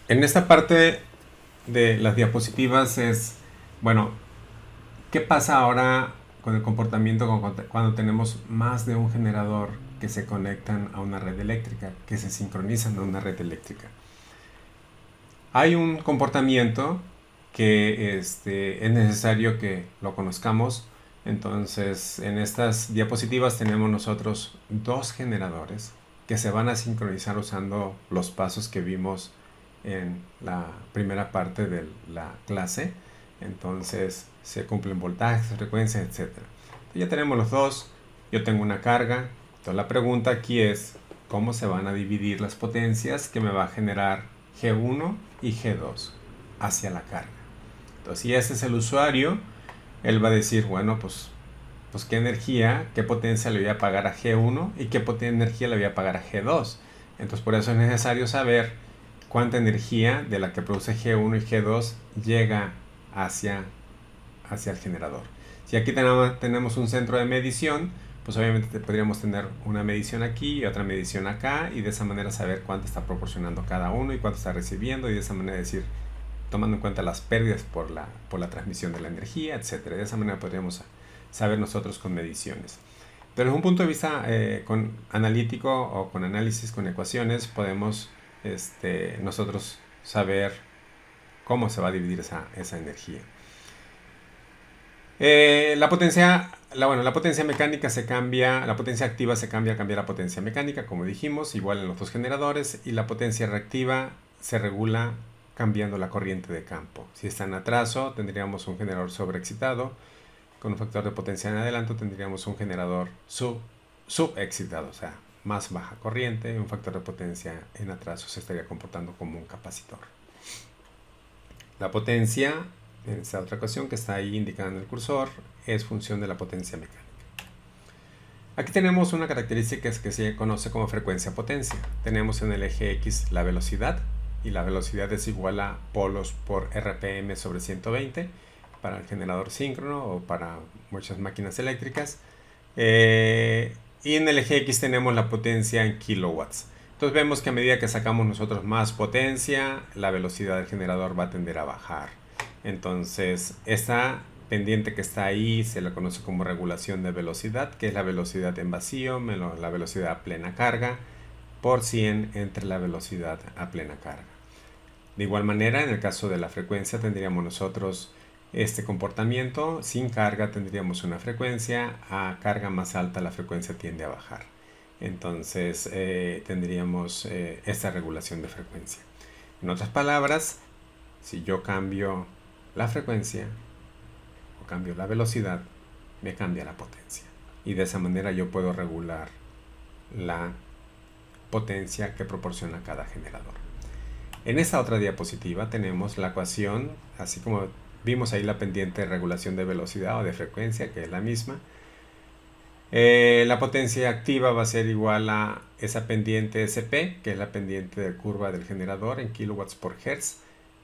En esta parte de las diapositivas es, bueno, ¿qué pasa ahora con el comportamiento cuando tenemos más de un generador que se conectan a una red eléctrica, que se sincronizan a una red eléctrica? Hay un comportamiento que es necesario que lo conozcamos. Entonces, en estas diapositivas tenemos nosotros dos generadores que se van a sincronizar usando los pasos que vimos en la primera parte de la clase. Entonces, se cumplen voltajes, frecuencias, etcétera. Ya tenemos los dos. Yo tengo una carga. Entonces, la pregunta aquí es, ¿cómo se van a dividir las potencias que me va a generar G1 y G2 hacia la carga? Entonces, si ese es el usuario, él va a decir, bueno, pues qué energía, qué potencia le voy a pagar a G1 y qué energía le voy a pagar a G2. Entonces, por eso es necesario saber cuánta energía de la que produce G1 y G2 llega hacia, hacia el generador. Si aquí tenemos un centro de medición, pues obviamente podríamos tener una medición aquí y otra medición acá, y de esa manera saber cuánto está proporcionando cada uno y cuánto está recibiendo, y de esa manera decir, tomando en cuenta las pérdidas por la transmisión de la energía, etcétera. De esa manera podríamos saber nosotros con mediciones. Pero desde un punto de vista con analítico o con análisis con ecuaciones, podemos nosotros saber cómo se va a dividir esa energía. La potencia mecánica se cambia, la potencia activa se cambia a cambiar la potencia mecánica, como dijimos, igual en los dos generadores, y la potencia reactiva se regula cambiando la corriente de campo. Si está en atraso, tendríamos un generador sobreexcitado. Con un factor de potencia en adelanto, tendríamos un generador subexcitado, o sea, más baja corriente. Un factor de potencia en atraso se estaría comportando como un capacitor. La potencia, en esta otra ecuación que está ahí indicada en el cursor, es función de la potencia mecánica. Aquí tenemos una característica que se conoce como frecuencia-potencia. Tenemos en el eje X la velocidad, y la velocidad es igual a polos por RPM sobre 120 para el generador síncrono o para muchas máquinas eléctricas. Y en el eje X tenemos la potencia en kilowatts. Entonces vemos que a medida que sacamos nosotros más potencia, la velocidad del generador va a tender a bajar. Entonces esta pendiente que está ahí se la conoce como regulación de velocidad, que es la velocidad en vacío menos la velocidad a plena carga por 100 entre la velocidad a plena carga. De igual manera, en el caso de la frecuencia tendríamos nosotros este comportamiento. Sin carga tendríamos una frecuencia, a carga más alta la frecuencia tiende a bajar. Entonces tendríamos esta regulación de frecuencia. En otras palabras, si yo cambio la frecuencia o cambio la velocidad, me cambia la potencia. Y de esa manera yo puedo regular la potencia que proporciona cada generador. En esta otra diapositiva tenemos la ecuación, así como vimos ahí la pendiente de regulación de velocidad o de frecuencia, que es la misma. La potencia activa va a ser igual a esa pendiente SP, que es la pendiente de curva del generador en kilowatts por hertz,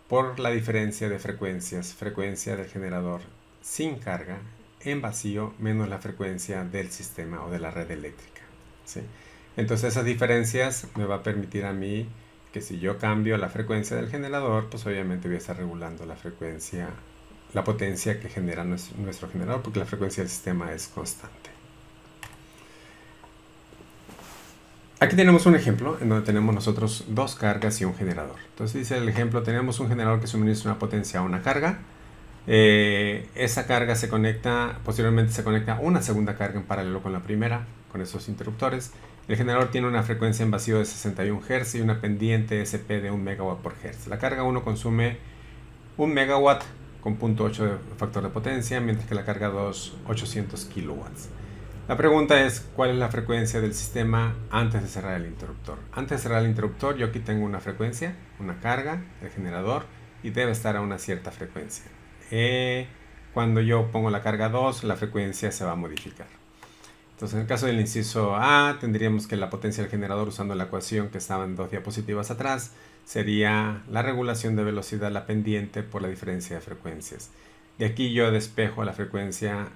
por la diferencia de frecuencias, frecuencia del generador sin carga en vacío menos la frecuencia del sistema o de la red eléctrica. ¿Sí? Entonces esas diferencias me va a permitir a mí que si yo cambio la frecuencia del generador, pues obviamente voy a estar regulando la frecuencia, la potencia que genera nuestro generador, porque la frecuencia del sistema es constante. Aquí tenemos un ejemplo en donde tenemos nosotros dos cargas y un generador. Entonces dice el ejemplo, tenemos un generador que suministra una potencia a una carga. Esa carga se conecta, posteriormente se conecta una segunda carga en paralelo con la primera, con esos interruptores. El generador tiene una frecuencia en vacío de 61 Hz y una pendiente SP de 1 MW por Hz. La carga 1 consume 1 MW con 0.8 de factor de potencia, mientras que la carga 2, 800 kilowatts. La pregunta es, ¿cuál es la frecuencia del sistema antes de cerrar el interruptor? Antes de cerrar el interruptor, yo aquí tengo una frecuencia, una carga, el generador, y debe estar a una cierta frecuencia. Cuando yo pongo la carga 2, la frecuencia se va a modificar. Entonces, en el caso del inciso A, tendríamos que la potencia del generador, usando la ecuación que estaba en dos diapositivas atrás, sería la regulación de velocidad, la pendiente por la diferencia de frecuencias. De aquí yo despejo la frecuencia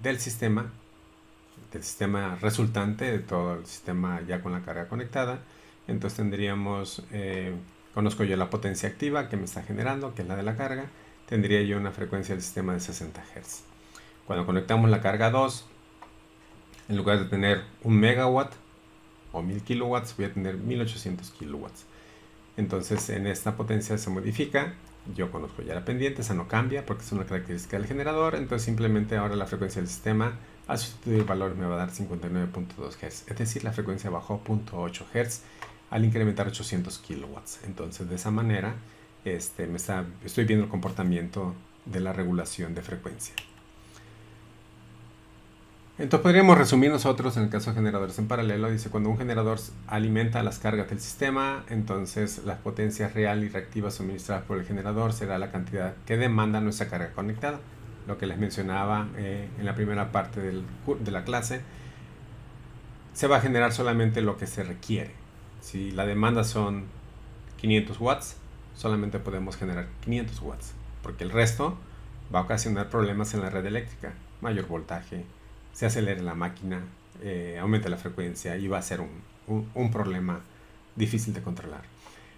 del sistema resultante, de todo el sistema ya con la carga conectada. Entonces tendríamos Conozco yo la potencia activa que me está generando, que es la de la carga. Tendría yo una frecuencia del sistema de 60 Hz. Cuando conectamos la carga 2, en lugar de tener 1 megawatt o 1000 kilowatts, voy a tener 1800 kilowatts. Entonces en esta potencia se modifica. Yo conozco ya la pendiente, esa no cambia porque es una característica del generador. Entonces simplemente ahora la frecuencia del sistema al sustituir el valor me va a dar 59.2 Hz. Es decir, la frecuencia bajó 0.8 Hz al incrementar 800 kilowatts. Entonces de esa manera estoy viendo el comportamiento de la regulación de frecuencia. Entonces podríamos resumir nosotros en el caso de generadores en paralelo. Dice, cuando un generador alimenta las cargas del sistema, entonces las potencias real y reactiva suministradas por el generador será la cantidad que demanda nuestra carga conectada. Lo que les mencionaba en la primera parte de la clase, se va a generar solamente lo que se requiere. Si la demanda son 500 watts, solamente podemos generar 500 watts, porque el resto va a ocasionar problemas en la red eléctrica, mayor voltaje, se acelera la máquina, aumenta la frecuencia y va a ser un problema difícil de controlar.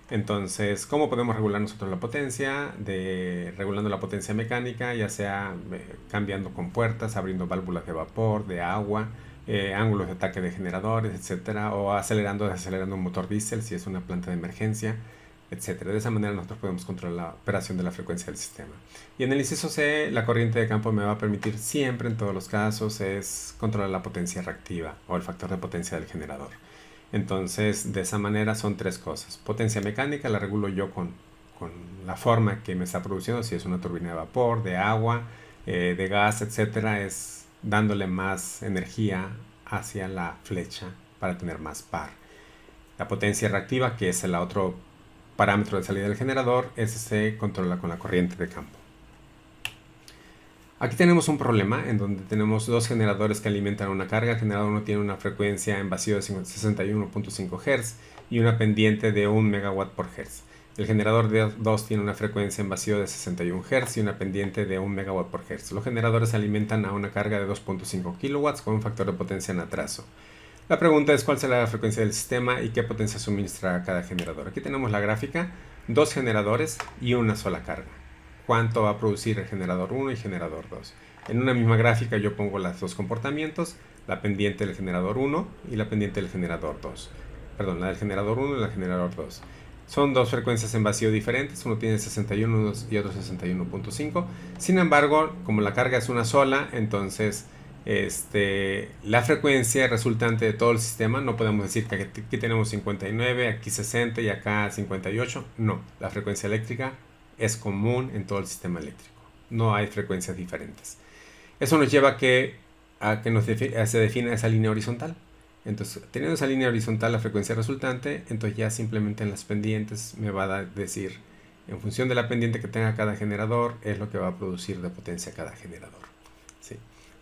Entonces, ¿cómo podemos regular nosotros la potencia? Regulando la potencia mecánica, ya sea cambiando compuertas, abriendo válvulas de vapor, de agua, ángulos de ataque de generadores, etcétera, o acelerando o desacelerando un motor diésel si es una planta de emergencia, etcétera. De esa manera nosotros podemos controlar la operación de la frecuencia del sistema. Y en el inciso C, la corriente de campo me va a permitir siempre, en todos los casos, es controlar la potencia reactiva o el factor de potencia del generador. Entonces, de esa manera son tres cosas. Potencia mecánica la regulo yo con la forma que me está produciendo, si es una turbina de vapor, de agua, de gas, etcétera, es dándole más energía hacia la flecha para tener más par. La potencia reactiva, que es el otro parámetro de salida del generador, ese se controla con la corriente de campo. Aquí tenemos un problema en donde tenemos dos generadores que alimentan una carga. El generador 1 tiene una frecuencia en vacío de 61.5 Hz y una pendiente de 1 MW por Hz. El generador 2 tiene una frecuencia en vacío de 61 Hz y una pendiente de 1 MW por Hz. Los generadores alimentan a una carga de 2.5 kW con un factor de potencia en atraso. La pregunta es cuál será la frecuencia del sistema y qué potencia suministrará cada generador. Aquí tenemos la gráfica, dos generadores y una sola carga. ¿Cuánto va a producir el generador 1 y generador 2? En una misma gráfica yo pongo los dos comportamientos, la pendiente del generador 1 y la pendiente del generador 2. Perdón, la del generador 1 y la del generador 2. Son dos frecuencias en vacío diferentes, uno tiene 61 y otro 61.5. Sin embargo, como la carga es una sola, entonces la frecuencia resultante de todo el sistema, no podemos decir que aquí tenemos 59, aquí 60 y acá 58. No, la frecuencia eléctrica es común en todo el sistema eléctrico. No hay frecuencias diferentes. Eso nos lleva a que se defina esa línea horizontal. Entonces, teniendo esa línea horizontal, la frecuencia resultante, entonces ya simplemente en las pendientes me va a decir, en función de la pendiente que tenga cada generador, es lo que va a producir de potencia cada generador. ¿Sí?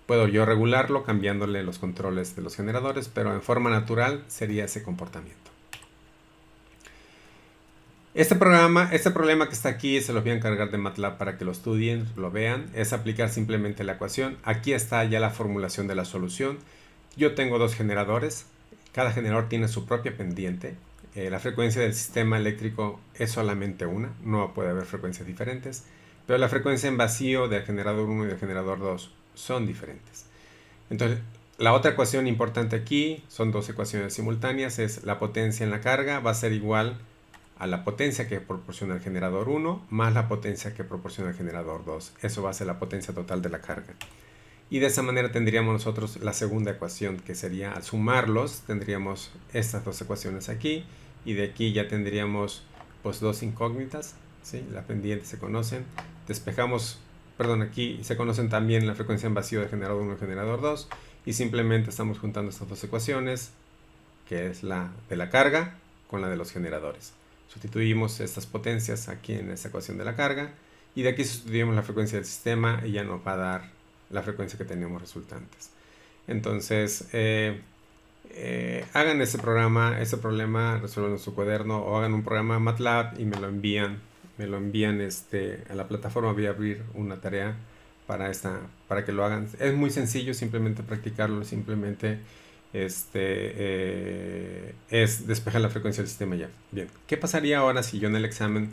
Puedo yo regularlo cambiándole los controles de los generadores, pero en forma natural sería ese comportamiento. Este problema que está aquí, se los voy a encargar de MATLAB para que lo estudien, lo vean. Es aplicar simplemente la ecuación. Aquí está ya la formulación de la solución. Yo tengo dos generadores. Cada generador tiene su propia pendiente. La frecuencia del sistema eléctrico es solamente una. No puede haber frecuencias diferentes. Pero la frecuencia en vacío del generador 1 y del generador 2 son diferentes. Entonces, la otra ecuación importante aquí, son dos ecuaciones simultáneas, es la potencia en la carga va a ser igual a la potencia que proporciona el generador 1 más la potencia que proporciona el generador 2. Eso va a ser la potencia total de la carga. Y de esa manera tendríamos nosotros la segunda ecuación, que sería al sumarlos, tendríamos estas dos ecuaciones aquí. Y de aquí ya tendríamos pues dos incógnitas, ¿sí? Las pendientes se conocen. Aquí se conocen también la frecuencia en vacío del generador 1 y el generador 2. Y simplemente estamos juntando estas dos ecuaciones, que es la de la carga con la de los generadores. Sustituimos estas potencias aquí en esta ecuación de la carga y de aquí sustituimos la frecuencia del sistema y ya nos va a dar la frecuencia que tenemos resultantes. Entonces, hagan ese problema, resuelvan en su cuaderno o hagan un programa MATLAB y me lo envían a la plataforma. Voy a abrir una tarea para que lo hagan. Es muy sencillo, simplemente practicarlo, simplemente es despejar la frecuencia del sistema ya. Bien, ¿qué pasaría ahora si yo en el examen